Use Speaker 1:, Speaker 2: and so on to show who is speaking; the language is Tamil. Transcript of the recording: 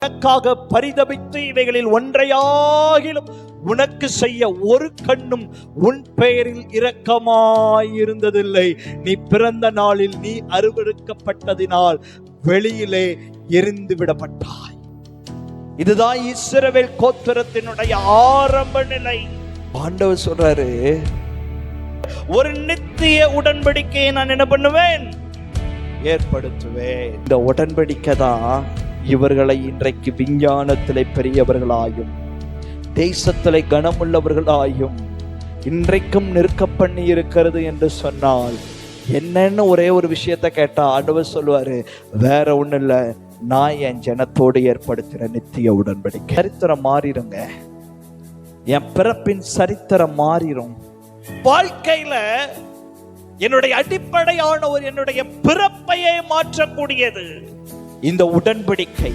Speaker 1: உனக்காக பரிதபித்து இவைகளில் ஒன்றையாகிலும் உனக்கு செய்ய ஒரு கண்ணும் உன் பெயரில் இரக்கமாயிருந்ததில்லை. நீ பிறந்த நாளில் நீ அருவருக்கப்பட்டதினால் வெளியிலே எரிந்து விடப்பட்டாய். இதுதான் இஸ்ரவேல் கோத்திரத்தினுடைய ஆரம்ப நிலை. ஆண்டவர் சொல்றாரு, ஒரு நித்திய உடன்படிக்கையை நான் என்ன பண்ணுவேன், ஏற்படுத்துவேன். இந்த உடன்படிக்கை தான் இவர்களை இன்றைக்கு விஞ்ஞானத்திலே பெரியவர்களாயும் தேசத்திலே கனமுள்ளவர்களாயும் இன்றைக்கும் நிற்க பண்ணி இருக்கிறது என்று சொன்னால் என்னன்னு ஒரே ஒரு விஷயத்தை கேட்டா ஆண்டவர் சொல்லுவாரு, வேற ஒண்ணு இல்ல, நான் என் ஜனத்தோடு ஏற்படுத்தின நித்திய உடன்படிக்கை. சரித்திரம் மாறிடுங்க, என் பிறப்பின் சரித்திரம் மாறிடும். வாழ்க்கையில என்னுடைய அடிப்படையான ஒரு என்னுடைய பிறப்பையே மாற்றக்கூடியது இந்த உடன்படிக்கை.